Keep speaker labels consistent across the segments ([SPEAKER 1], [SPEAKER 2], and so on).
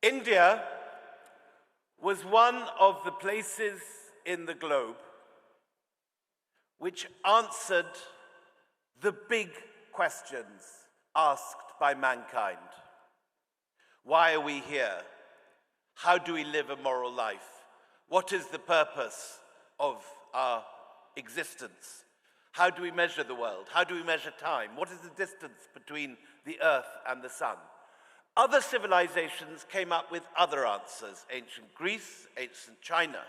[SPEAKER 1] India was one of the places in the globe which answered the big questions asked by mankind. Why are we here? How do we live a moral life? What is the purpose of our existence? How do we measure the world? How do we measure time? What is the distance between the earth and the sun? Other civilizations came up with other answers, ancient Greece, ancient China.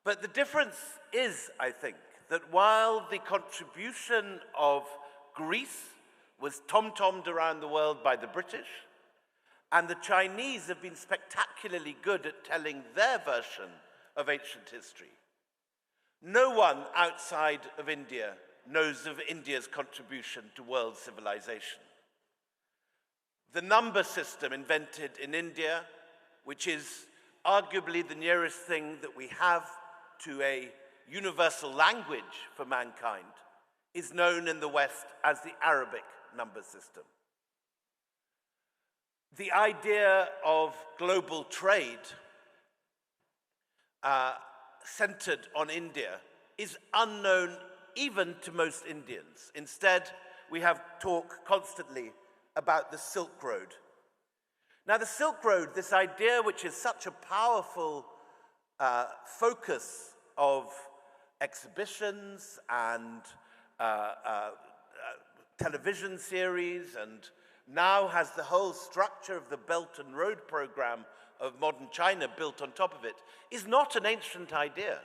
[SPEAKER 1] But the difference is, I think, that while the contribution of Greece was tom-tommed around the world by the British, and the Chinese have been spectacularly good at telling their version of ancient history, no one outside of India knows of India's contribution to world civilization. The number system invented in India, which is arguably the nearest thing that we have to a universal language for mankind, is known in the West as the Arabic number system. The idea of global trade centered on India is unknown even to most Indians. Instead, we have talk constantly about the Silk Road. Now, the Silk Road, this idea which is such a powerful focus of exhibitions and television series, and now has the whole structure of the Belt and Road program of modern China built on top of it, is not an ancient idea.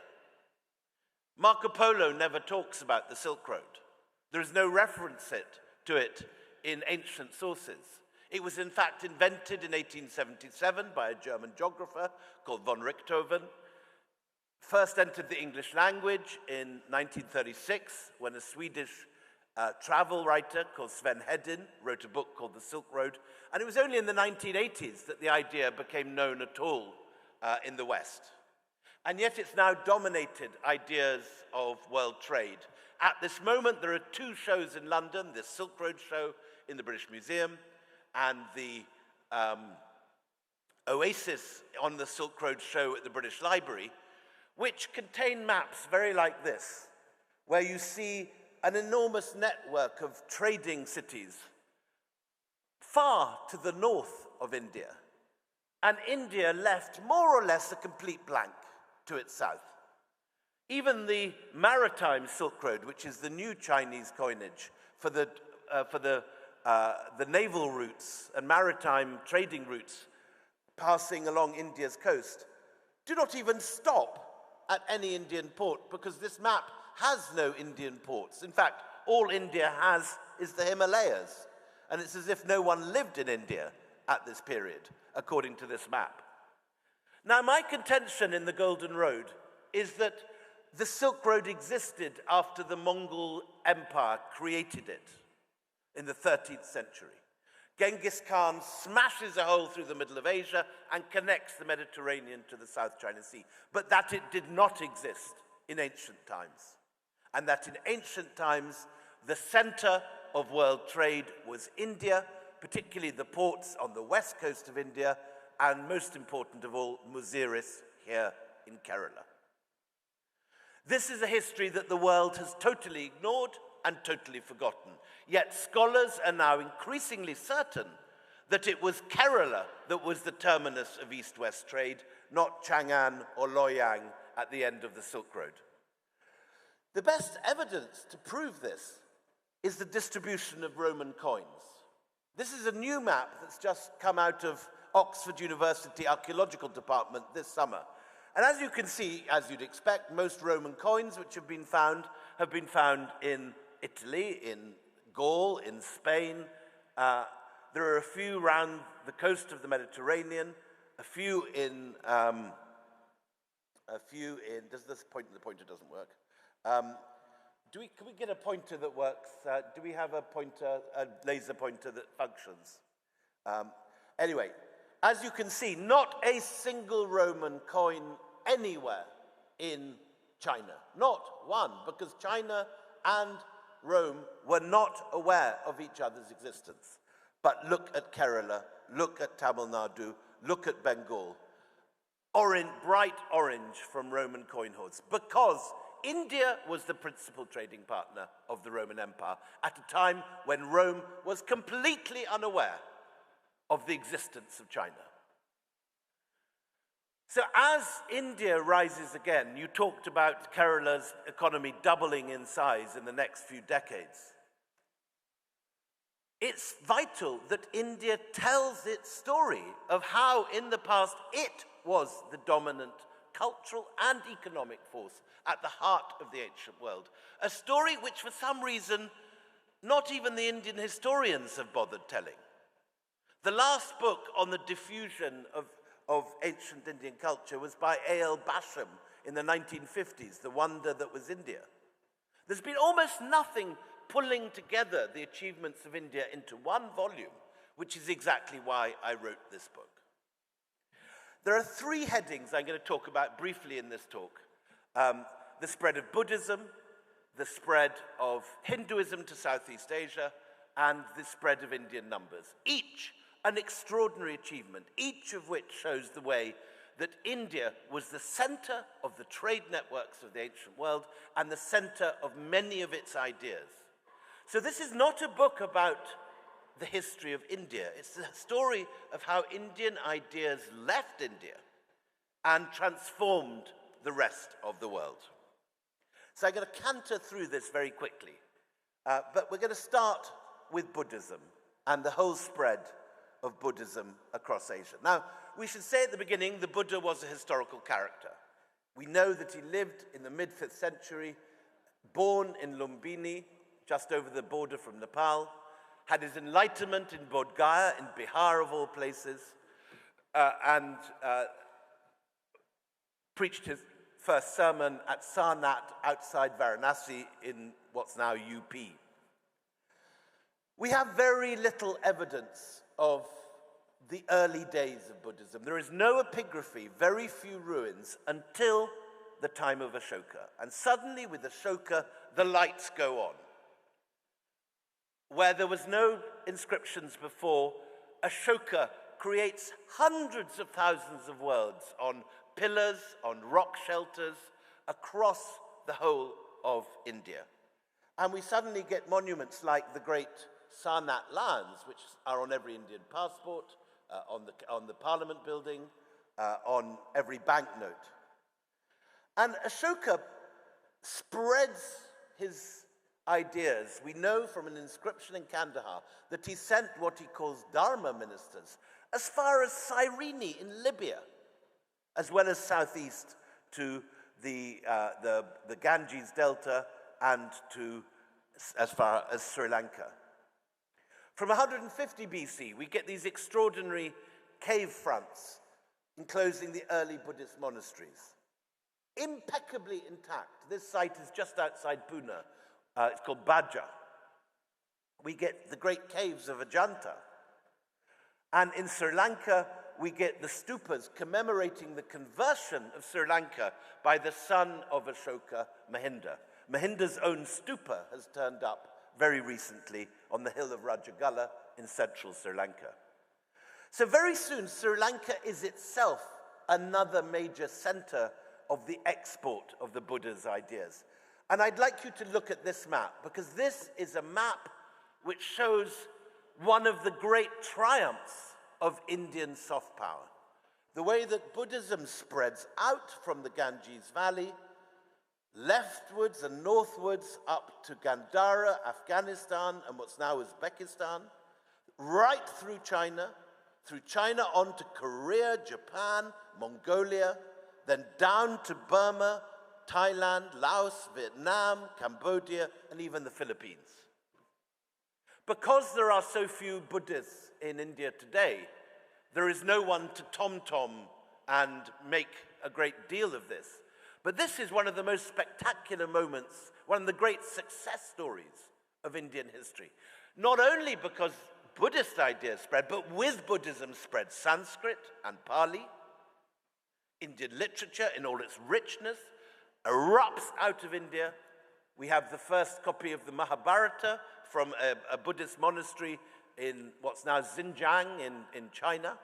[SPEAKER 1] Marco Polo never talks about the Silk Road. There is no reference to it in ancient sources. It was in fact invented in 1877 by a German geographer called von Richthofen, first entered the English language in 1936 when a Swedish travel writer called Sven Hedin wrote a book called The Silk Road, and it was only in the 1980s that the idea became known at all in the West. And yet it's now dominated ideas of world trade. At this moment, there are two shows in London, the Silk Road show in the British Museum and the Oasis on the Silk Road show at the British Library, which contain maps very like this, where you see an enormous network of trading cities far to the north of India, and India left more or less a complete blank to its south. Even the Maritime Silk Road, which is the new Chinese coinage for the naval routes and maritime trading routes passing along India's coast, do not even stop at any Indian port, because this map has no Indian ports. In fact, all India has is the Himalayas, and it's as if no one lived in India at this period, according to this map. Now, my contention in the Golden Road is that the Silk Road existed after the Mongol Empire created it in the 13th century. Genghis Khan smashes a hole through the middle of Asia and connects the Mediterranean to the South China Sea, but that it did not exist in ancient times, and that in ancient times the center of world trade was India, particularly the ports on the west coast of India, and most important of all, Muziris here in Kerala. This is a history that the world has totally ignored and totally forgotten. Yet scholars are now increasingly certain that it was Kerala that was the terminus of East-West trade, not Chang'an or Loyang at the end of the Silk Road. The best evidence to prove this is the distribution of Roman coins. This is a new map that's just come out of Oxford University Archaeological Department this summer. And as you can see, as you'd expect, most Roman coins which have been found in Italy, in Gaul, in Spain. There are a few around the coast of the Mediterranean, a few in, does this point, the pointer doesn't work. Can we get a pointer that works? Do we have a pointer, a laser pointer that functions? Anyway, as you can see, not a single Roman coin anywhere in China. Not one, because China and Rome were not aware of each other's existence. But look at Kerala look at Tamil Nadu, look at Bengal. Bright orange from Roman coin hoards, because India was the principal trading partner of the Roman Empire at a time when Rome was completely unaware of the existence of China. So as India rises again, you talked about Kerala's economy doubling in size in the next few decades. It's vital that India tells its story of how in the past it was the dominant cultural and economic force at the heart of the ancient world. A story which for some reason not even the Indian historians have bothered telling. The last book on the diffusion of ancient Indian culture was by A.L. Basham in the 1950s, The Wonder That Was India. There's been almost nothing pulling together the achievements of India into one volume, which is exactly why I wrote this book. There are three headings I'm going to talk about briefly in this talk. The spread of Buddhism, the spread of Hinduism to Southeast Asia, and the spread of Indian numbers. Each an extraordinary achievement, each of which shows the way that India was the center of the trade networks of the ancient world and the center of many of its ideas. So this is not a book about the history of India. It's the story of how Indian ideas left India and transformed the rest of the world. So I'm going to canter through this very quickly. But we're going to start with Buddhism and the whole spread of Buddhism across Asia. Now, we should say at the beginning, the Buddha was a historical character. We know that he lived in the mid-5th century, born in Lumbini, just over the border from Nepal, had his enlightenment in Bodh Gaya, in Bihar of all places, and preached his first sermon at Sarnath outside Varanasi in what's now UP. We have very little evidence of the early days of Buddhism. There is no epigraphy, very few ruins, until the time of Ashoka. And suddenly, with Ashoka, the lights go on. Where there was no inscriptions before, Ashoka creates hundreds of thousands of words on pillars, on rock shelters, across the whole of India. And we suddenly get monuments like the great Sarnath Lions, which are on every Indian passport, on the Parliament building, on every banknote. And Ashoka spreads his ideas. We know from an inscription in Kandahar that he sent what he calls Dharma ministers as far as Cyrene in Libya, as well as southeast to the Ganges Delta and to as far as Sri Lanka. From 150 BC, we get these extraordinary cave fronts enclosing the early Buddhist monasteries. Impeccably intact. This site is just outside Pune. It's called Baja. We get the great caves of Ajanta. And in Sri Lanka, we get the stupas commemorating the conversion of Sri Lanka by the son of Ashoka, Mahinda. Mahinda's own stupa has turned up very recently on the hill of Rajagala in central Sri Lanka. So very soon, Sri Lanka is itself another major center of the export of the Buddha's ideas. And I'd like you to look at this map, because this is a map which shows one of the great triumphs of Indian soft power. The way that Buddhism spreads out from the Ganges Valley, leftwards and northwards up to Gandhara, Afghanistan, and what's now Uzbekistan, right through China on to Korea, Japan, Mongolia, then down to Burma, Thailand, Laos, Vietnam, Cambodia, and even the Philippines. Because there are so few Buddhists in India today, there is no one to tom-tom and make a great deal of this. But this is one of the most spectacular moments, one of the great success stories of Indian history. Not only because Buddhist ideas spread, but with Buddhism spread Sanskrit and Pali. Indian literature in all its richness erupts out of India. We have the first copy of the Mahabharata from a Buddhist monastery in what's now Xinjiang in China.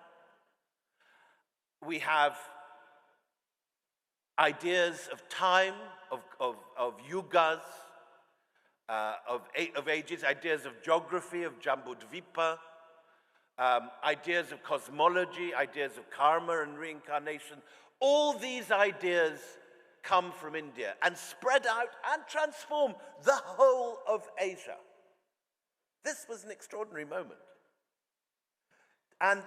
[SPEAKER 1] We have ideas of time, of yugas, of ages, ideas of geography, of Jambudvipa, ideas of cosmology, ideas of karma and reincarnation. All these ideas come from India and spread out and transform the whole of Asia. This was an extraordinary moment. And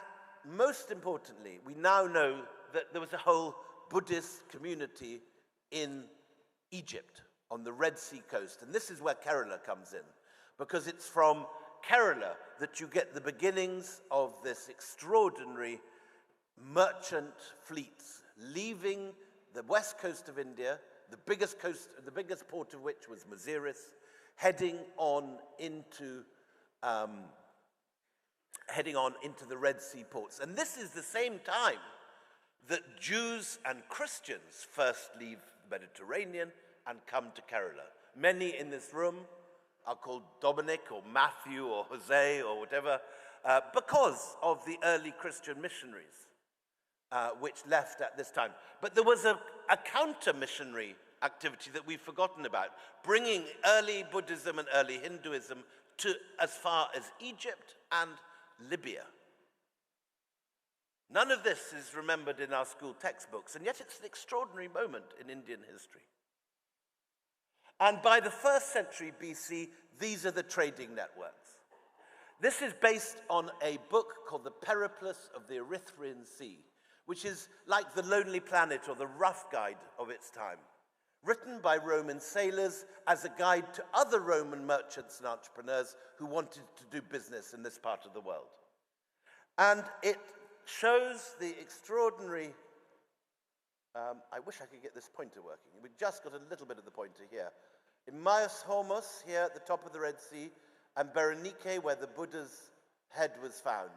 [SPEAKER 1] most importantly, we now know that there was a whole Buddhist community in Egypt on the Red Sea coast. And this is where Kerala comes in, because it's from Kerala that you get the beginnings of this extraordinary merchant fleets leaving the west coast of India, the biggest port of which was Maziris, heading on into the Red Sea ports. And this is the same time that Jews and Christians first leave the Mediterranean and come to Kerala. Many in this room are called Dominic or Matthew or Jose or whatever, because of the early Christian missionaries which left at this time. But there was a counter-missionary activity that we've forgotten about, bringing early Buddhism and early Hinduism to as far as Egypt and Libya. None of this is remembered in our school textbooks, and yet it's an extraordinary moment in Indian history. And by the 1st century BC, these are the trading networks. This is based on a book called The Periplus of the Erythraean Sea, which is like the Lonely Planet or the Rough Guide of its time, written by Roman sailors as a guide to other Roman merchants and entrepreneurs who wanted to do business in this part of the world. And it shows the extraordinary, I wish I could get this pointer working. We just got a little bit of the pointer here. Emmaus Hormuz, here at the top of the Red Sea, and Berenike, where the Buddha's head was found,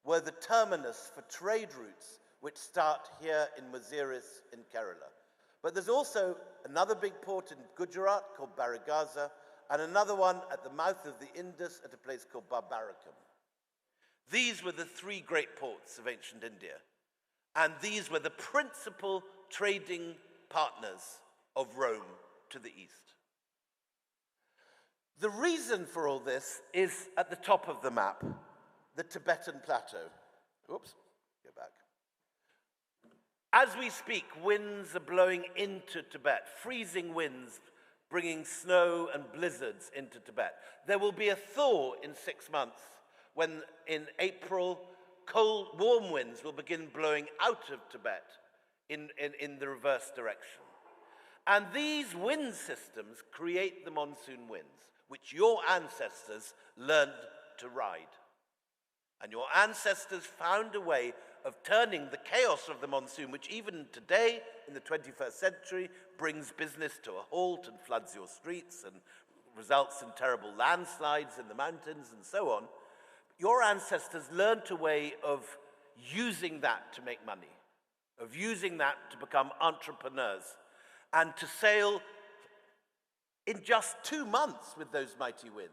[SPEAKER 1] were the terminus for trade routes which start here in Maziris in Kerala. But there's also another big port in Gujarat called Baragaza, and another one at the mouth of the Indus at a place called Barbarakam. These were the 3 great ports of ancient India, and these were the principal trading partners of Rome to the east. The reason for all this is at the top of the map, the Tibetan plateau. Oops, go back. As we speak, winds are blowing into Tibet, freezing winds bringing snow and blizzards into Tibet. There will be a thaw in 6 months, when in April, cold, warm winds will begin blowing out of Tibet in the reverse direction. And these wind systems create the monsoon winds, which your ancestors learned to ride. And your ancestors found a way of turning the chaos of the monsoon, which even today, in the 21st century, brings business to a halt and floods your streets and results in terrible landslides in the mountains and so on. Your ancestors learned a way of using that to make money, of using that to become entrepreneurs, and to sail in just 2 months with those mighty winds,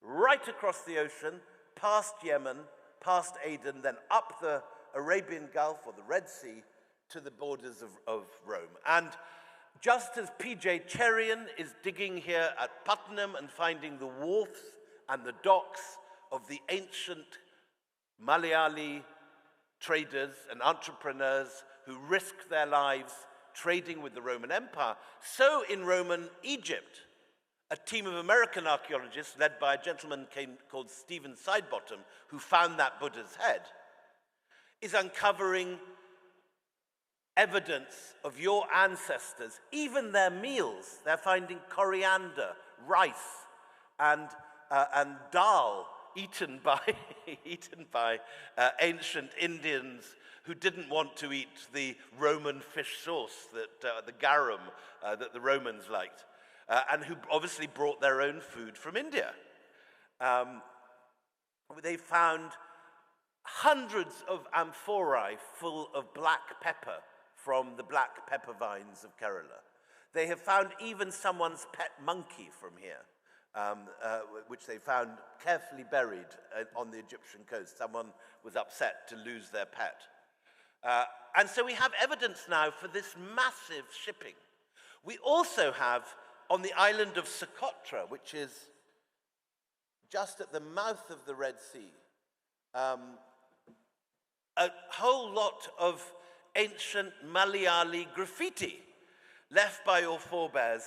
[SPEAKER 1] right across the ocean, past Yemen, past Aden, then up the Arabian Gulf or the Red Sea to the borders of Rome. And just as P.J. Cherian is digging here at Putnam and finding the wharfs and the docks of the ancient Malayali traders and entrepreneurs who risked their lives trading with the Roman Empire, so in Roman Egypt, a team of American archaeologists led by a gentleman called Stephen Sidebottom, who found that Buddha's head, is uncovering evidence of your ancestors, even their meals. They're finding coriander, rice, and dal eaten by ancient Indians who didn't want to eat the Roman fish sauce, the garum, that the Romans liked, and who obviously brought their own food from India. They found hundreds of amphorae full of black pepper from the black pepper vines of Kerala. They have found even someone's pet monkey from here, which they found carefully buried on the Egyptian coast. Someone was upset to lose their pet. And so we have evidence now for this massive shipping. We also have, on the island of Socotra, which is just at the mouth of the Red Sea, a whole lot of ancient Malayali graffiti left by your forebears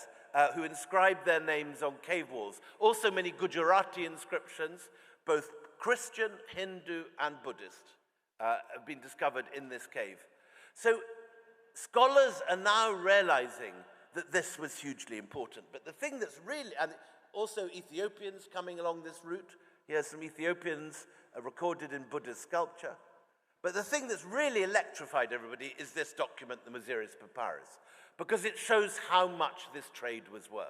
[SPEAKER 1] who inscribed their names on cave walls. Also many Gujarati inscriptions, both Christian, Hindu, and Buddhist, have been discovered in this cave. So scholars are now realizing that this was hugely important. But the thing that's really, and also Ethiopians coming along this route, here's some Ethiopians recorded in Buddhist sculpture. But the thing that's really electrified everybody is this document, the Muziris Papyrus, because it shows how much this trade was worth.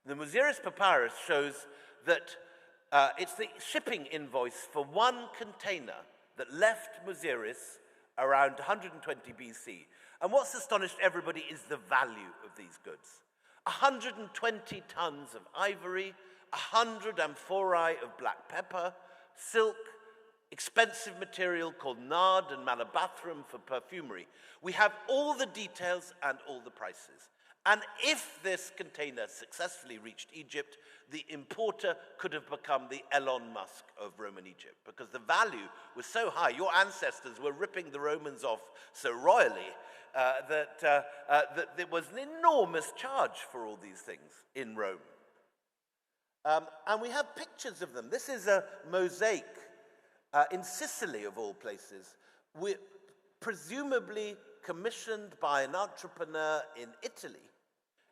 [SPEAKER 1] The Muziris Papyrus shows that it's the shipping invoice for one container that left Muziris around 120 BC. And what's astonished everybody is the value of these goods. 120 tons of ivory, 100 amphorae of black pepper, silk, expensive material called nard and malabathrum for perfumery. We have all the details and all the prices. And if this container successfully reached Egypt, the importer could have become the Elon Musk of Roman Egypt, because the value was so high. Your ancestors were ripping the Romans off so royally that there was an enormous charge for all these things in Rome. And we have pictures of them. This is a mosaic in Sicily, of all places, presumably commissioned by an entrepreneur in Italy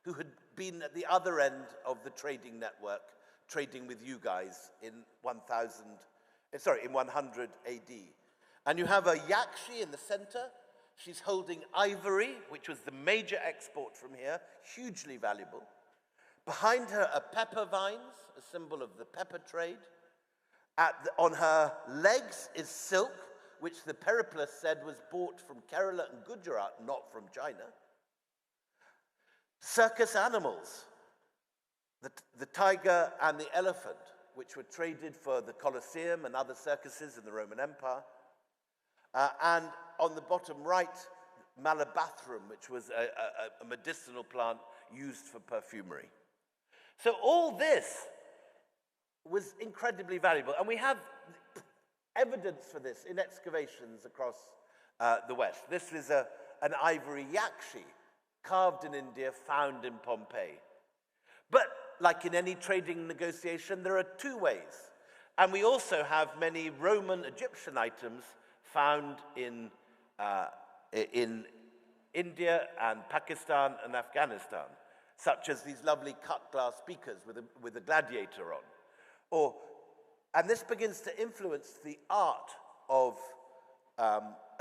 [SPEAKER 1] who had been at the other end of the trading network, trading with you guys in 100 AD. And you have a yakshi in the center. She's holding ivory, which was the major export from here, hugely valuable. Behind her are pepper vines, a symbol of the pepper trade. On her legs is silk, which the Periplus said was bought from Kerala and Gujarat, not from China. Circus animals, the tiger and the elephant, which were traded for the Colosseum and other circuses in the Roman Empire. And on the bottom right, malabathrum, which was a medicinal plant used for perfumery. So all this was incredibly valuable. And we have evidence for this in excavations across the West. This is an ivory yakshi carved in India, found in Pompeii. But like in any trading negotiation, there are two ways. And we also have many Roman Egyptian items found in India and Pakistan and Afghanistan, such as these lovely cut glass beakers with a gladiator on. And this begins to influence the art of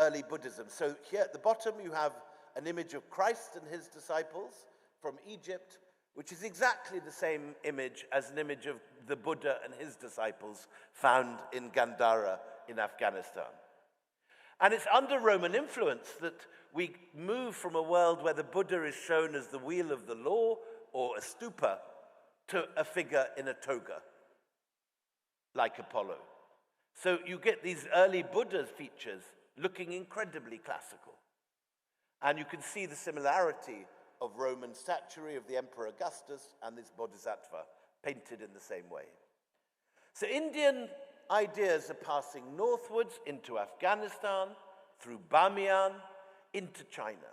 [SPEAKER 1] early Buddhism. So here at the bottom you have an image of Christ and his disciples from Egypt, which is exactly the same image as an image of the Buddha and his disciples found in Gandhara in Afghanistan. And it's under Roman influence that we move from a world where the Buddha is shown as the wheel of the law or a stupa to a figure in a toga, like Apollo. So you get these early Buddha features looking incredibly classical. And you can see the similarity of Roman statuary of the Emperor Augustus and this Bodhisattva painted in the same way. So Indian ideas are passing northwards into Afghanistan, through Bamiyan, into China.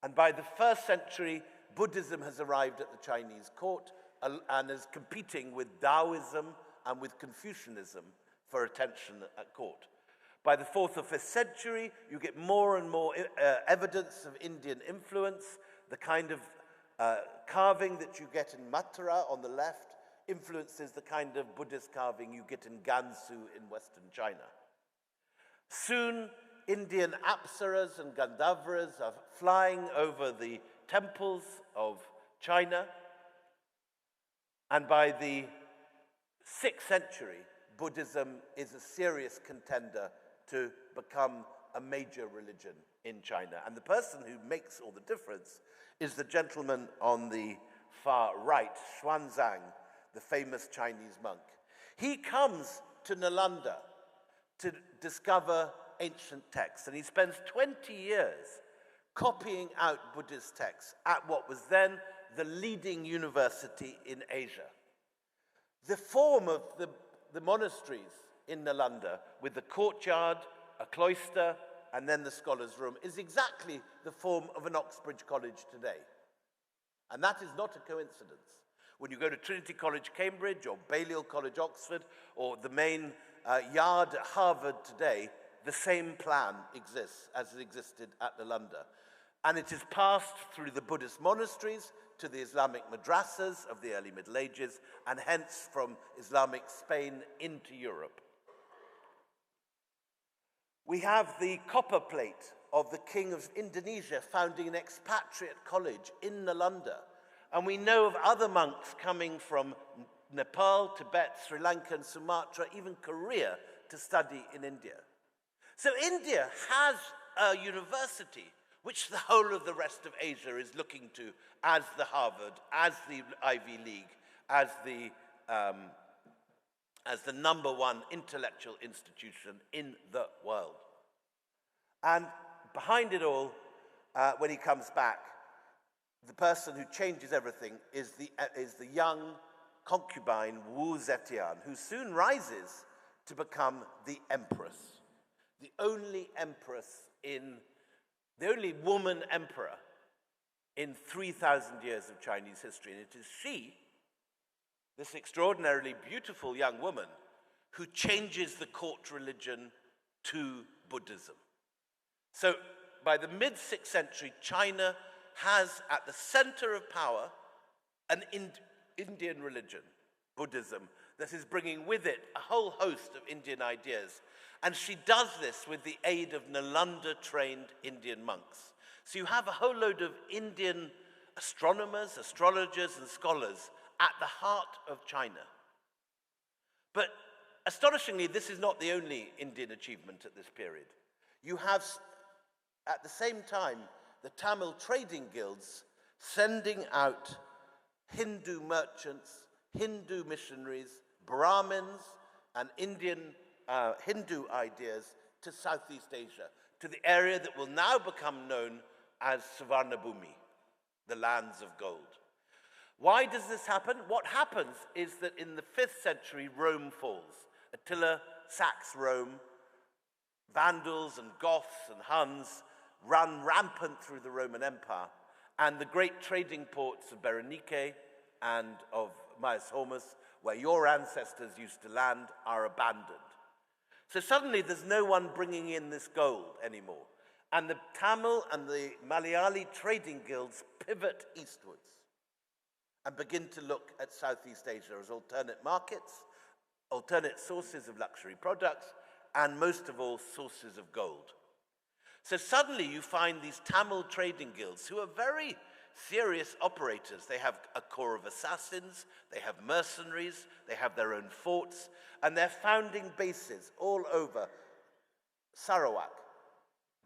[SPEAKER 1] And by the 1st century, Buddhism has arrived at the Chinese court and is competing with Taoism and with Confucianism for attention at court. By the 4th or 5th century, you get more and more evidence of Indian influence. The kind of carving that you get in Mathura on the left influences the kind of Buddhist carving you get in Gansu in Western China. Soon, Indian apsaras and Gandharvas are flying over the temples of China. And by the 6th century, Buddhism is a serious contender to become a major religion in China. And the person who makes all the difference is the gentleman on the far right, Xuanzang, the famous Chinese monk. He comes to Nalanda to discover ancient texts, and he spends 20 years copying out Buddhist texts at what was then the leading university in Asia. The form of the monasteries in Nalanda, with the courtyard, a cloister, and then the scholar's room, is exactly the form of an Oxbridge College today. And that is not a coincidence. When you go to Trinity College, Cambridge, or Balliol College, Oxford, or the main yard at Harvard today, the same plan exists as it existed at Nalanda. And it is passed through the Buddhist monasteries to the Islamic madrasas of the early Middle Ages, and hence from Islamic Spain into Europe. We have the copper plate of the King of Indonesia founding an expatriate college in Nalanda. And we know of other monks coming from Nepal, Tibet, Sri Lanka, and Sumatra, even Korea, to study in India. So India has a university which the whole of the rest of Asia is looking to as the Harvard, as the Ivy League, as the number one intellectual institution in the world. And behind it all, when he comes back, the person who changes everything is the young concubine Wu Zetian, who soon rises to become the empress, the only woman emperor in 3,000 years of Chinese history. And it is she, this extraordinarily beautiful young woman, who changes the court religion to Buddhism. So by the mid-6th century, China has at the center of power an Indian religion, Buddhism, that is bringing with it a whole host of Indian ideas. And she does this with the aid of Nalanda-trained Indian monks. So you have a whole load of Indian astronomers, astrologers, and scholars at the heart of China. But astonishingly, this is not the only Indian achievement at this period. You have, at the same time, the Tamil trading guilds sending out Hindu merchants, Hindu missionaries, Brahmins, and Indian Hindu ideas to Southeast Asia, to the area that will now become known as Savarnabhumi, the lands of gold. Why does this happen? What happens is that in the 5th century, Rome falls. Attila sacks Rome. Vandals and Goths and Huns run rampant through the Roman Empire, and the great trading ports of Berenike and of Myos Hormuz, where your ancestors used to land, are abandoned. So suddenly there's no one bringing in this gold anymore. And the Tamil and the Malayali trading guilds pivot eastwards and begin to look at Southeast Asia as alternate markets, alternate sources of luxury products, and most of all, sources of gold. So suddenly you find these Tamil trading guilds who are very serious operators. They have a corps of assassins, they have mercenaries, they have their own forts, and they're founding bases all over Sarawak,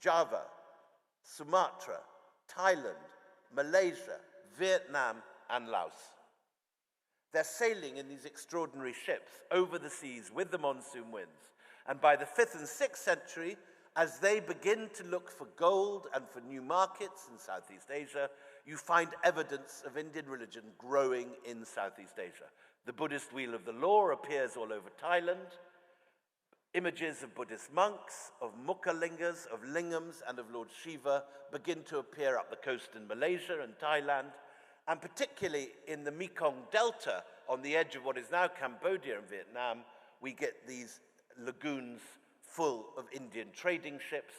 [SPEAKER 1] Java, Sumatra, Thailand, Malaysia, Vietnam, and Laos. They're sailing in these extraordinary ships over the seas with the monsoon winds. And by the 5th and 6th century, as they begin to look for gold and for new markets in Southeast Asia, you find evidence of Indian religion growing in Southeast Asia. The Buddhist Wheel of the Law appears all over Thailand. Images of Buddhist monks, of Mukhalingas, of lingams, and of Lord Shiva begin to appear up the coast in Malaysia and Thailand, and particularly in the Mekong Delta, on the edge of what is now Cambodia and Vietnam, we get these lagoons full of Indian trading ships,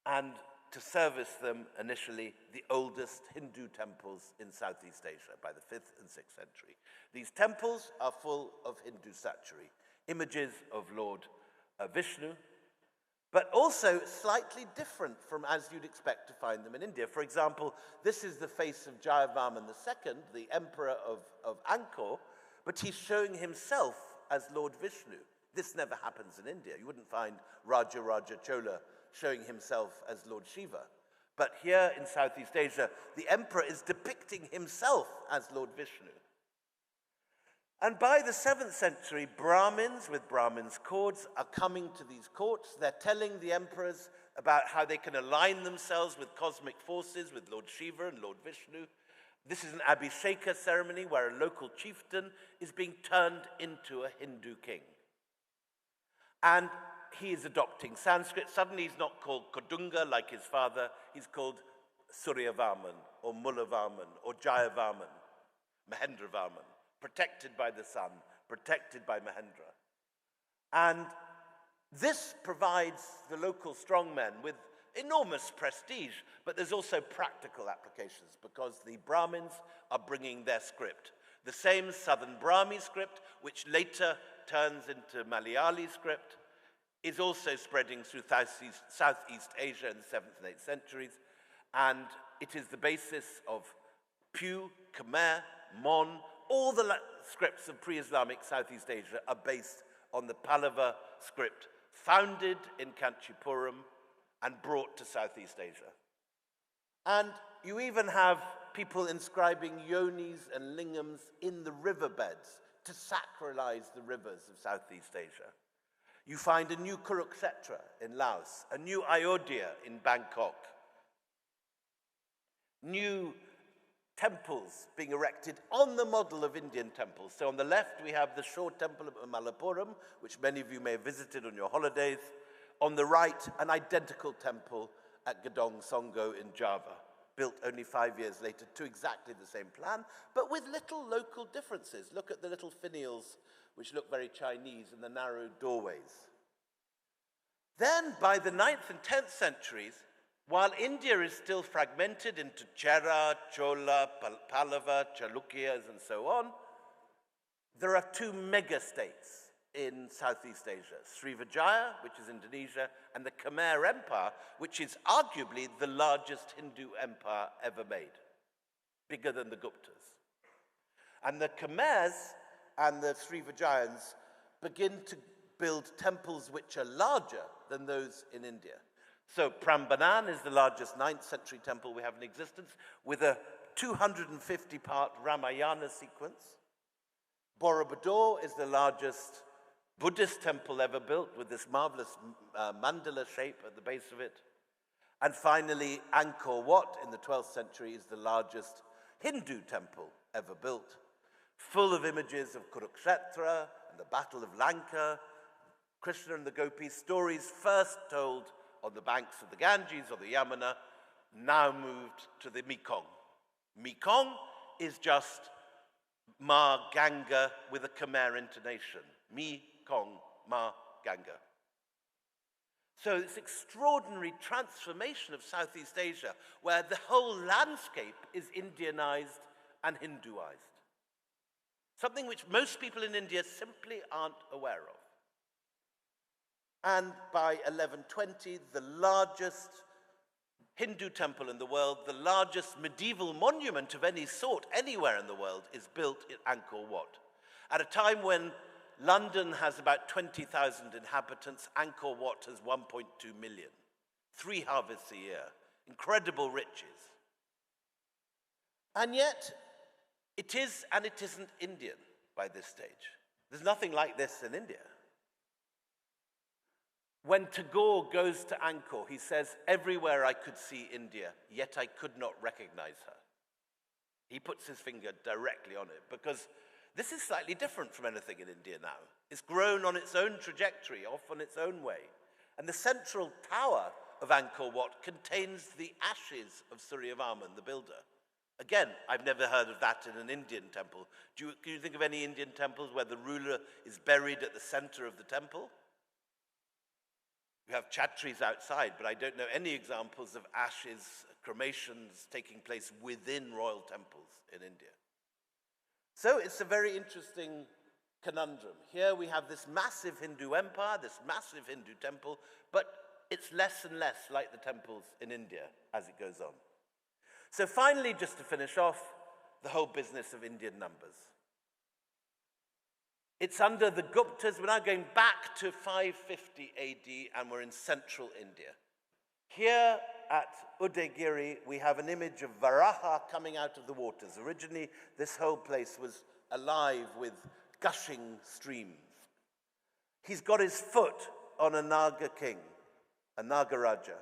[SPEAKER 1] and to service them initially, the oldest Hindu temples in Southeast Asia by the 5th and 6th century. These temples are full of Hindu statuary, images of Lord Vishnu, but also slightly different from as you'd expect to find them in India. For example, this is the face of Jayavarman II, the emperor of Angkor, but he's showing himself as Lord Vishnu. This never happens in India. You wouldn't find Raja Chola showing himself as Lord Shiva. But here in Southeast Asia, the emperor is depicting himself as Lord Vishnu. And by the 7th century, Brahmins with Brahmins' cords are coming to these courts. They're telling the emperors about how they can align themselves with cosmic forces, with Lord Shiva and Lord Vishnu. This is an Abhisheka ceremony where a local chieftain is being turned into a Hindu king. And he is adopting Sanskrit. Suddenly he's not called Kodunga like his father. He's called Suryavarman or Mulavarman or Jayavarman, Mahendravarman, protected by the sun, protected by Mahendra. And this provides the local strongmen with enormous prestige, but there's also practical applications because the Brahmins are bringing their script. The same southern Brahmi script, which later turns into Malayali script, is also spreading through Southeast Asia in the 7th and 8th centuries, and it is the basis of Pew, Khmer, Mon. All the scripts of pre-Islamic Southeast Asia are based on the Pallava script, founded in Kanchipuram and brought to Southeast Asia. And you even have people inscribing yonis and lingams in the riverbeds to sacralize the rivers of Southeast Asia. You find a new Kurukshetra in Laos, a new Ayodhya in Bangkok, new temples being erected on the model of Indian temples. So on the left, we have the Shore Temple of Mallappuram, which many of you may have visited on your holidays. On the right, an identical temple at Gedong Songo in Java, built only 5 years later to exactly the same plan, but with little local differences. Look at the little finials, which look very Chinese, and the narrow doorways. Then, by the 9th and 10th centuries, while India is still fragmented into Chera, Chola, Pallava, Chalukyas, and so on, there are two mega-states in Southeast Asia, Srivijaya, which is Indonesia, and the Khmer Empire, which is arguably the largest Hindu empire ever made, bigger than the Guptas. And the Khmers and the Srivijayans begin to build temples which are larger than those in India. So Prambanan is the largest 9th century temple we have in existence, with a 250-part Ramayana sequence. Borobudur is the largest Buddhist temple ever built, with this marvelous mandala shape at the base of it. And finally, Angkor Wat in the 12th century is the largest Hindu temple ever built, full of images of Kurukshetra and the Battle of Lanka, Krishna and the gopis, stories first told on the banks of the Ganges or the Yamuna, now moved to the Mekong. Mekong is just Ma Ganga with a Khmer intonation. Mekong, Ma Ganga. So this extraordinary transformation of Southeast Asia, where the whole landscape is Indianized and Hinduized. Something which most people in India simply aren't aware of. And by 1120, the largest Hindu temple in the world, the largest medieval monument of any sort anywhere in the world, is built in Angkor Wat. At a time when London has about 20,000 inhabitants, Angkor Wat has 1.2 million. 3 harvests a year. Incredible riches. And yet, it is and it isn't Indian by this stage. There's nothing like this in India. When Tagore goes to Angkor, he says, "Everywhere I could see India, yet I could not recognize her." He puts his finger directly on it, because this is slightly different from anything in India now. It's grown on its own trajectory, off on its own way. And the central tower of Angkor Wat contains the ashes of Suryavarman, the builder. Again, I've never heard of that in an Indian temple. Can you think of any Indian temples where the ruler is buried at the center of the temple? You have chatris outside, but I don't know any examples of ashes, cremations taking place within royal temples in India. So it's a very interesting conundrum. Here we have this massive Hindu empire, this massive Hindu temple, but it's less and less like the temples in India as it goes on. So finally, just to finish off, the whole business of Indian numbers. It's under the Guptas. We're now going back to 550 AD, and we're in central India. Here at Udaygiri, we have an image of Varaha coming out of the waters. Originally, this whole place was alive with gushing streams. He's got his foot on a Naga king, a Nagaraja.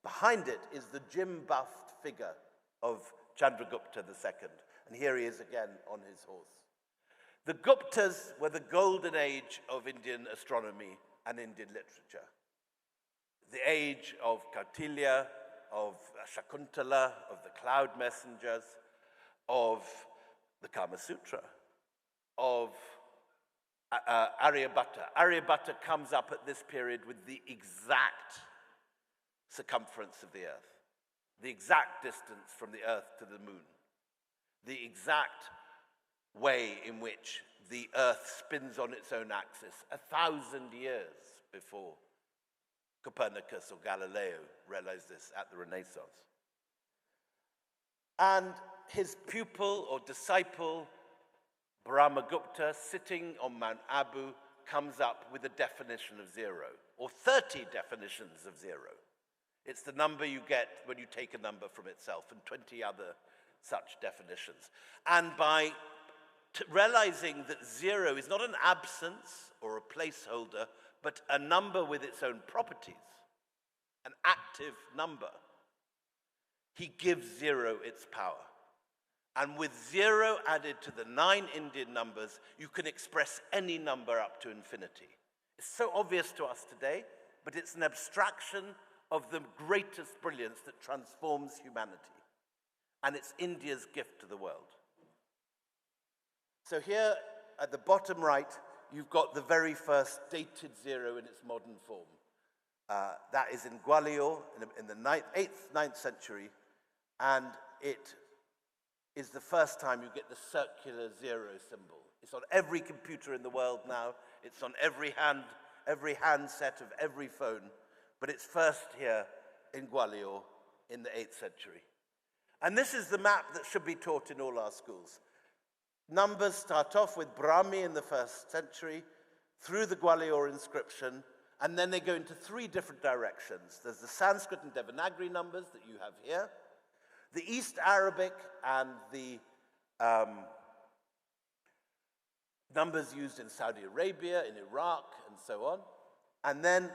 [SPEAKER 1] Behind it is the gym-buffed figure of Chandragupta II. And here he is again on his horse. The Guptas were the golden age of Indian astronomy and Indian literature. The age of Kautilya, of Shakuntala, of the cloud messengers, of the Kama Sutra, of Aryabhatta. Aryabhatta comes up at this period with the exact circumference of the Earth, the exact distance from the Earth to the moon, the exact way in which the Earth spins on its own axis 1,000 years before Copernicus or Galileo realized this at the Renaissance. And his pupil or disciple, Brahmagupta, sitting on Mount Abu, comes up with a definition of zero, or 30 definitions of zero. It's the number you get when you take a number from itself, and 20 other such definitions. And by realizing that zero is not an absence or a placeholder, but a number with its own properties, an active number, he gives zero its power. And with zero added to the 9 Indian numbers, you can express any number up to infinity. It's so obvious to us today, but it's an abstraction of the greatest brilliance that transforms humanity. And it's India's gift to the world. So here at the bottom right, you've got the very first dated zero in its modern form. That is in Gwalior in the 8th, 9th century, and it is the first time you get the circular zero symbol. It's on every computer in the world now. It's on every handset of every phone, but it's first here in Gwalior in the 8th century. And this is the map that should be taught in all our schools. Numbers start off with Brahmi in the 1st century, through the Gwalior inscription, and then they go into 3 different directions. There's the Sanskrit and Devanagari numbers that you have here, the East Arabic and the numbers used in Saudi Arabia, in Iraq, and so on. And then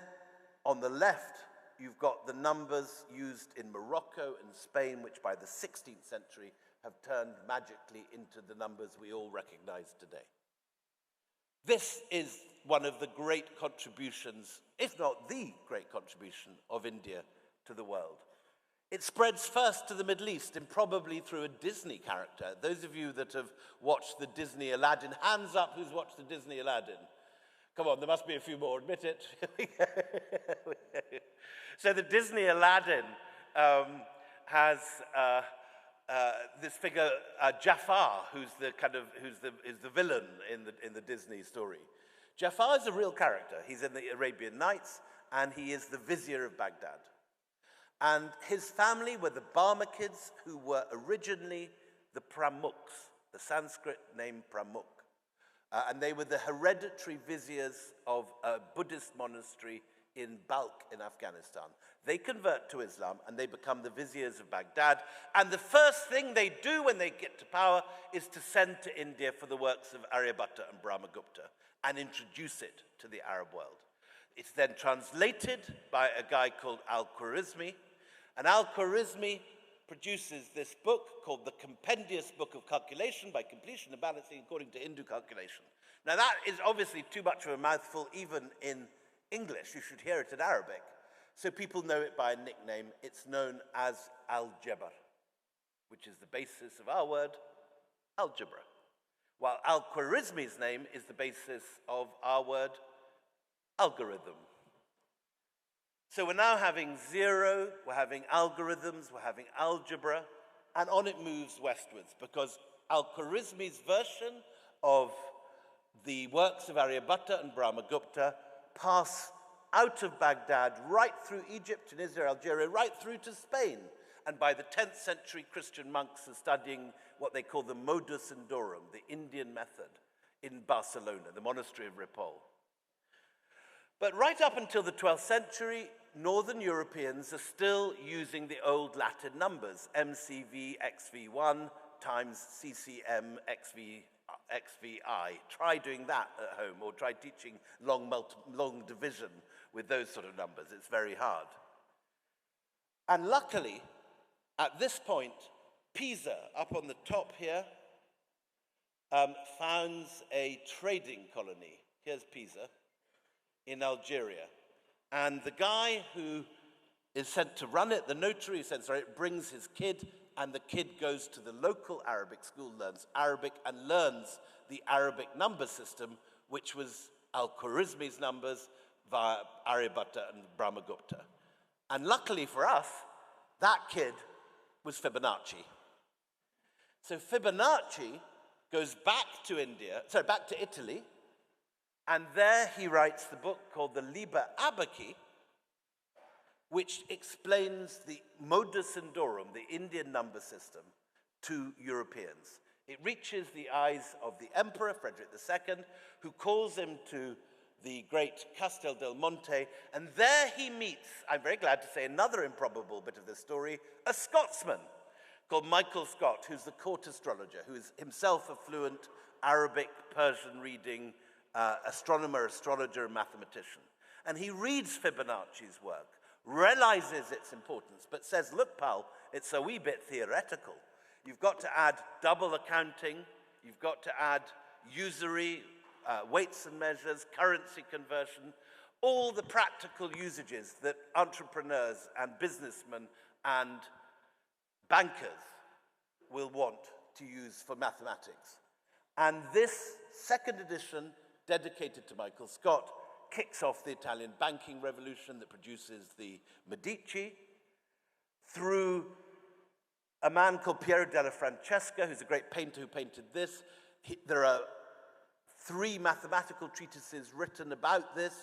[SPEAKER 1] on the left, you've got the numbers used in Morocco and Spain, which by the 16th century have turned magically into the numbers we all recognize today. This is one of the great contributions, if not the great contribution, of India to the world. It spreads first to the Middle East, and probably through a Disney character. Those of you that have watched the Disney Aladdin, hands up who's watched the Disney Aladdin. Come on, there must be a few more, admit it. So the Disney Aladdin has this figure, Jafar, who's the villain in the Disney story. Jafar is a real character. He's in the Arabian Nights, and he is the vizier of Baghdad. And his family were the Barmakids, who were originally the Pramukhs, the Sanskrit name Pramukh. And they were the hereditary viziers of a Buddhist monastery in Balkh in Afghanistan. They convert to Islam, and they become the viziers of Baghdad. And the first thing they do when they get to power is to send to India for the works of Aryabhatta and Brahmagupta and introduce it to the Arab world. It's then translated by a guy called Al-Khwarizmi, and Al-Khwarizmi produces this book called the Compendious Book of Calculation by Completion and Balancing according to Hindu calculation. Now that is obviously too much of a mouthful even in English. You should hear it in Arabic. So people know it by a nickname. It's known as Al-Jabr, which is the basis of our word, algebra. While Al-Khwarizmi's name is the basis of our word, algorithm. So we're now having zero, we're having algorithms, we're having algebra, and on it moves westwards, because Al-Khwarizmi's version of the works of Aryabhatta and Brahmagupta pass out of Baghdad, right through Egypt, Tunisia, Algeria, right through to Spain. And by the 10th century, Christian monks are studying what they call the modus indorum, the Indian method, in Barcelona, the monastery of Ripoll. But right up until the 12th century, Northern Europeans are still using the old Latin numbers, MCV XV1 times CCM XV XVI. Try doing that at home, or try teaching long division with those sort of numbers. It's very hard. And luckily, at this point, Pisa, up on the top here, founds a trading colony. Here's Pisa, in Algeria. And the guy who is sent to run it, the notary who sent to run it, brings his kid, and the kid goes to the local Arabic school, learns Arabic, and learns the Arabic number system, which was Al-Khwarizmi's numbers via Aryabhatta and Brahmagupta. And luckily for us, that kid was Fibonacci. So Fibonacci goes back to Italy, and there he writes the book called the Liber Abaci, which explains the modus indorum, the Indian number system, to Europeans. It reaches the eyes of the emperor, Frederick II, who calls him to the great Castel del Monte, and there he meets, I'm very glad to say, another improbable bit of this story, a Scotsman called Michael Scott, who's the court astrologer, who is himself a fluent Arabic, Persian-reading astronomer, astrologer, and mathematician. And he reads Fibonacci's work, realizes its importance, but says, look, pal, it's a wee bit theoretical. You've got to add double accounting, you've got to add usury, weights and measures, currency conversion, all the practical usages that entrepreneurs and businessmen and bankers will want to use for mathematics. And this second edition, dedicated to Michael Scott, kicks off the Italian banking revolution that produces the Medici, through a man called Piero della Francesca, who's a great painter who painted this. There are 3 mathematical treatises written about this,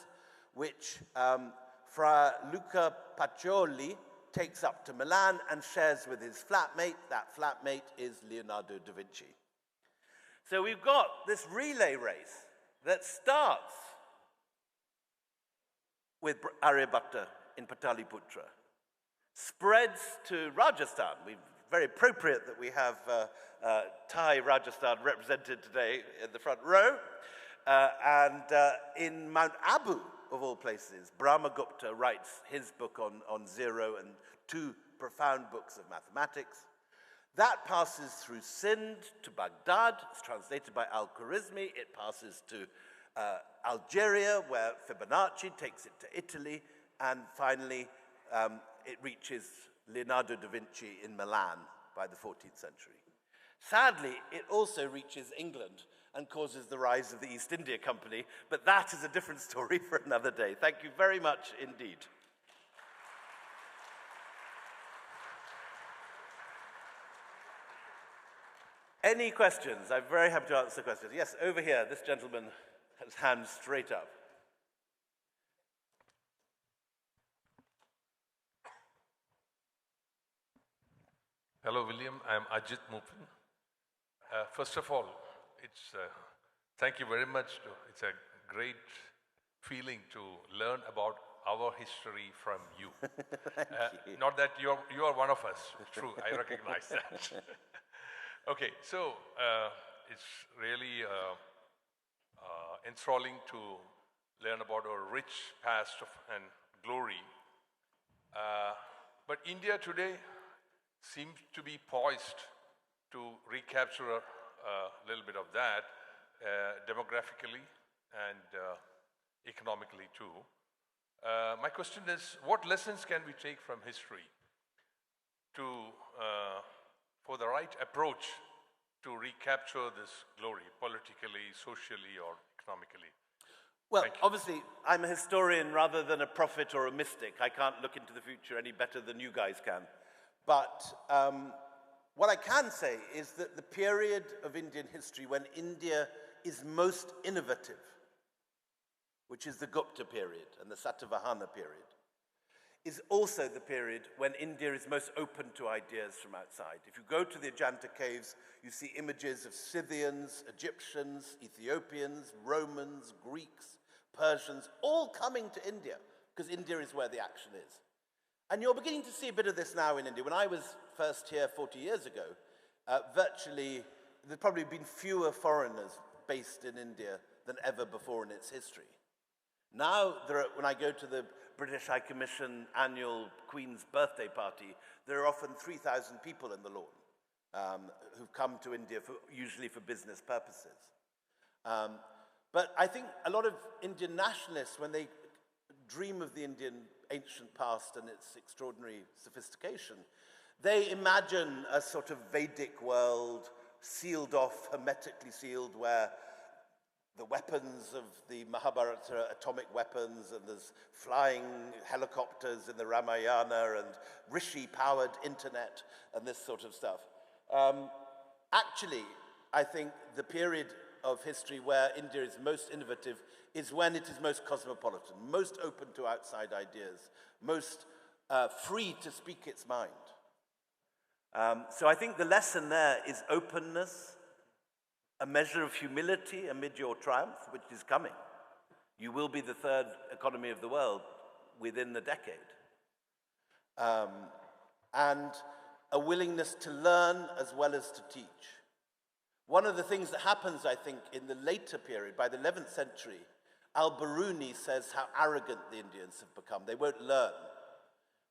[SPEAKER 1] which Fra Luca Pacioli takes up to Milan and shares with his flatmate. That flatmate is Leonardo da Vinci. So we've got this relay race that starts with Aryabhatta in Pataliputra, spreads to Rajasthan. Very appropriate that we have Thai Rajasthan represented today in the front row. And in Mount Abu, of all places, Brahmagupta writes his book on zero and 2 profound books of mathematics. That passes through Sind to Baghdad. It's translated by Al-Khwarizmi. It passes to Algeria, where Fibonacci takes it to Italy. And finally, it reaches Leonardo da Vinci in Milan by the 14th century. Sadly, it also reaches England and causes the rise of the East India Company, but that is a different story for another day. Thank you very much indeed. Any questions? I'm very happy to answer questions. Yes, over here, this gentleman has hands straight up.
[SPEAKER 2] Hello, William. I'm Ajit Mupin. First of all, thank you very much. It's a great feeling to learn about our history from you.
[SPEAKER 1] Thank you.
[SPEAKER 2] Not that you are one of us. True, I recognize that. Okay, so it's really enthralling to learn about our rich past and glory. But India today seems to be poised to recapture a little bit of that demographically and economically too. My question is, what lessons can we take from history for the right approach to recapture this glory politically, socially, or economically?
[SPEAKER 1] Well, obviously, I'm a historian rather than a prophet or a mystic. I can't look into the future any better than you guys can. But what I can say is that the period of Indian history when India is most innovative, which is the Gupta period and the Satavahana period, is also the period when India is most open to ideas from outside. If you go to the Ajanta caves, you see images of Scythians, Egyptians, Ethiopians, Romans, Greeks, Persians, all coming to India, because India is where the action is. And you're beginning to see a bit of this now in India. When I was first here 40 years ago, virtually there's probably been fewer foreigners based in India than ever before in its history. Now, when I go to the British High Commission annual Queen's birthday party, there are often 3,000 people in the lawn who've come to India usually for business purposes. But I think a lot of Indian nationalists, when they dream of the Indian ancient past and its extraordinary sophistication, they imagine a sort of Vedic world, sealed off, hermetically sealed, where the weapons of the Mahabharata are atomic weapons, and there's flying helicopters in the Ramayana, and rishi-powered internet, and this sort of stuff. Actually, I think the period of history where India is most innovative is when it is most cosmopolitan, most open to outside ideas, most free to speak its mind. So I think the lesson there is openness, a measure of humility amid your triumph, which is coming. You will be the third economy of the world within the decade. And a willingness to learn as well as to teach. One of the things that happens, I think, in the later period, by the 11th century, Al-Biruni says how arrogant the Indians have become. They won't learn.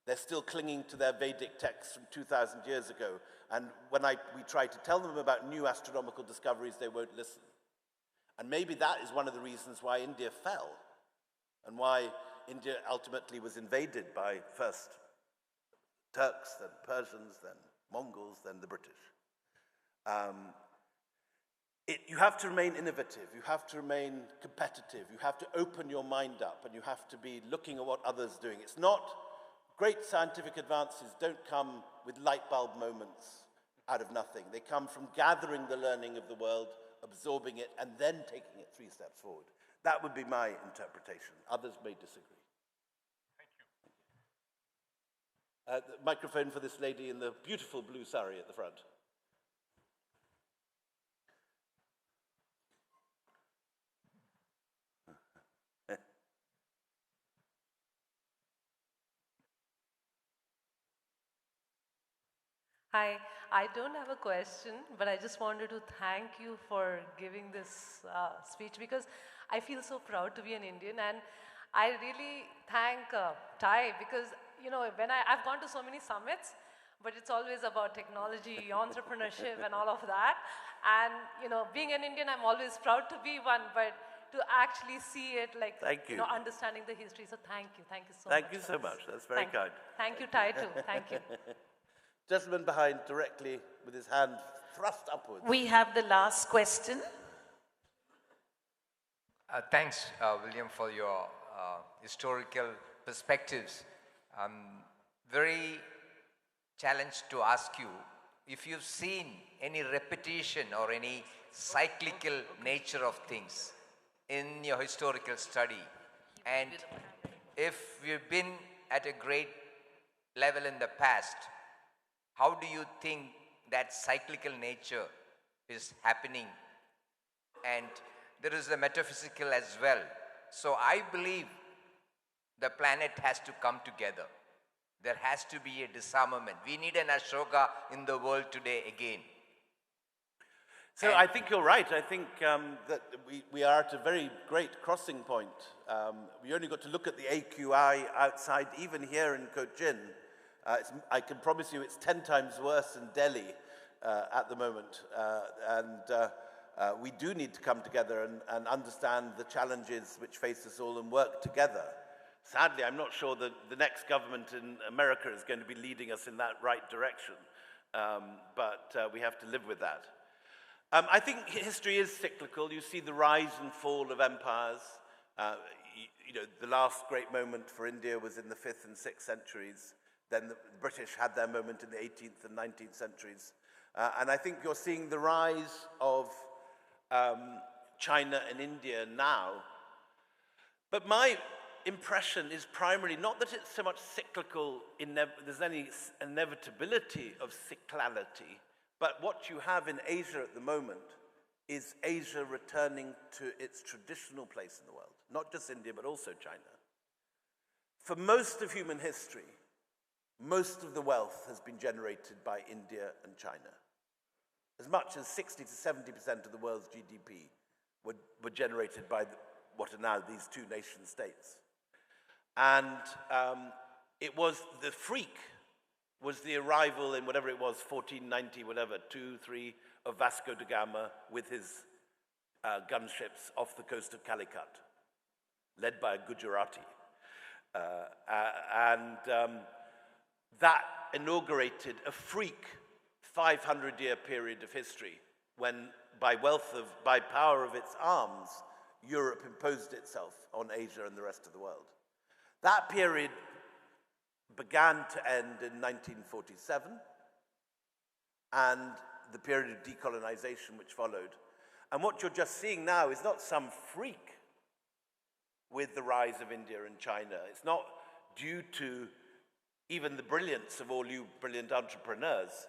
[SPEAKER 1] They're still clinging to their Vedic texts from 2,000 years ago. And when we try to tell them about new astronomical discoveries, they won't listen. And maybe that is one of the reasons why India fell, and why India ultimately was invaded by first Turks, then Persians, then Mongols, then the British. You have to remain innovative, you have to remain competitive, you have to open your mind up, and you have to be looking at what others are doing. It's not, great scientific advances don't come with light bulb moments out of nothing. They come from gathering the learning of the world, absorbing it, and then taking it 3 steps forward. That would be my interpretation. Others may disagree.
[SPEAKER 2] Thank you.
[SPEAKER 1] The microphone for this lady in the beautiful blue sari at the front.
[SPEAKER 3] Hi, I don't have a question, but I just wanted to thank you for giving this speech, because I feel so proud to be an Indian, and I really thank Ty, because when I've gone to so many summits, but it's always about technology, entrepreneurship, and all of that. And being an Indian, I'm always proud to be one, but to actually see it, like
[SPEAKER 1] Thank you.
[SPEAKER 3] Understanding the history. So thank you so much.
[SPEAKER 1] Thank you so much. That's very kind.
[SPEAKER 3] Thank you, Ty, too. Thank you.
[SPEAKER 1] Gentleman behind, directly with his hand thrust upwards.
[SPEAKER 4] We have the last question.
[SPEAKER 5] Thanks, William, for your historical perspectives. I'm very challenged to ask you if you've seen any repetition or any cyclical nature of things in your historical study, and if we've been at a great level in the past, how do you think that cyclical nature is happening? And there is the metaphysical as well. So I believe the planet has to come together. There has to be a disarmament. We need an Ashoka in the world today again.
[SPEAKER 1] So I think you're right. I think that we are at a very great crossing point. We only got to look at the AQI outside, even here in Cochin. I can promise you it's 10 times worse in Delhi at the moment. We do need to come together and understand the challenges which face us all and work together. Sadly, I'm not sure that the next government in America is going to be leading us in that right direction, but we have to live with that. I think history is cyclical. You see the rise and fall of empires. The last great moment for India was in the 5th and 6th centuries. Then the British had their moment in the 18th and 19th centuries. And I think you're seeing the rise of China and India now. But my impression is primarily not that it's so much cyclical, there's any inevitability of cyclicality, but what you have in Asia at the moment is Asia returning to its traditional place in the world. Not just India, but also China. For most of human history, most of the wealth has been generated by India and China. As much as 60 to 70% of the world's GDP were generated by what are now these two nation states. And it was the freak, was the arrival in whatever it was, 1490, whatever, 2, 3, of Vasco da Gama with his gunships off the coast of Calicut, led by a Gujarati. That inaugurated a freak 500-year period of history when, by power of its arms, Europe imposed itself on Asia and the rest of the world. That period began to end in 1947, and the period of decolonization which followed. And what you're just seeing now is not some freak with the rise of India and China. It's not due to even the brilliance of all you brilliant entrepreneurs.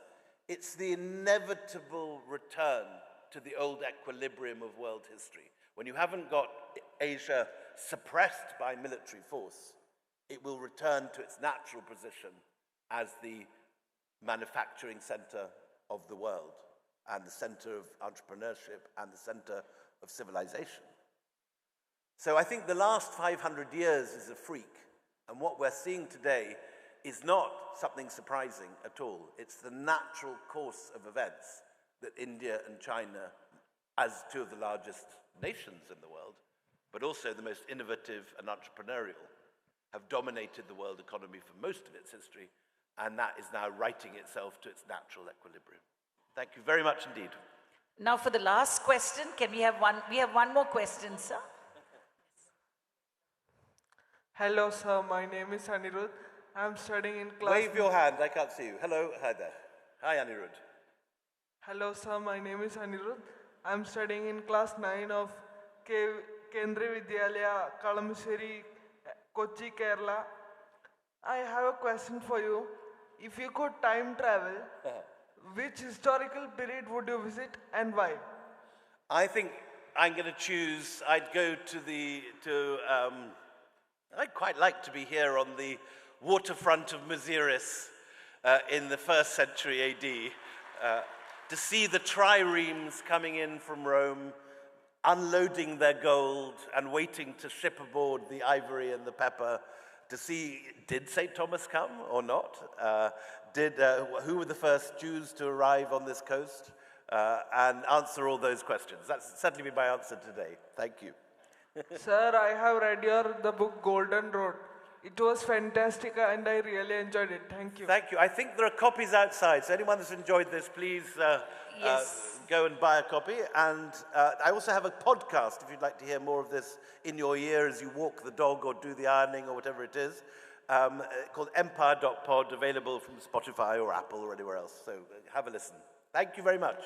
[SPEAKER 1] It's the inevitable return to the old equilibrium of world history. When you haven't got Asia suppressed by military force, it will return to its natural position as the manufacturing center of the world and the center of entrepreneurship and the center of civilization. So I think the last 500 years is a freak, and what we're seeing today is not something surprising at all. It's the natural course of events that India and China, as two of the largest nations in the world, but also the most innovative and entrepreneurial, have dominated the world economy for most of its history, and that is now righting itself to its natural equilibrium. Thank you very much indeed.
[SPEAKER 4] Now for the last question, can we have one? We have one more question, sir.
[SPEAKER 6] Hello, sir. My name is Anirudh. I'm studying in class.
[SPEAKER 1] Wave your hand, I can't see you. Hello, hi there. Hi, Anirudh.
[SPEAKER 6] Hello, sir. My name is Anirudh. I'm studying in class 9 of Kendriya Vidyalaya, Kalamasheri, Kochi, Kerala. I have a question for you. If you could time travel, which historical period would you visit and why?
[SPEAKER 1] I think I'm going to choose, I'd go to I'd quite like to be here on the waterfront of Maziris in the 1st century AD, to see the triremes coming in from Rome, unloading their gold and waiting to ship aboard the ivory and the pepper, to see, did St. Thomas come or not? Who were the first Jews to arrive on this coast? And answer all those questions. That's certainly my answer today. Thank you.
[SPEAKER 6] Sir, I have read the book Golden Road. It was fantastic and I really enjoyed it. Thank you.
[SPEAKER 1] Thank you. I think there are copies outside, so anyone that's enjoyed this, please go and buy a copy. And I also have a podcast, if you'd like to hear more of this in your ear as you walk the dog or do the ironing or whatever it is, called empire.pod, available from Spotify or Apple or anywhere else. So have a listen. Thank you very much.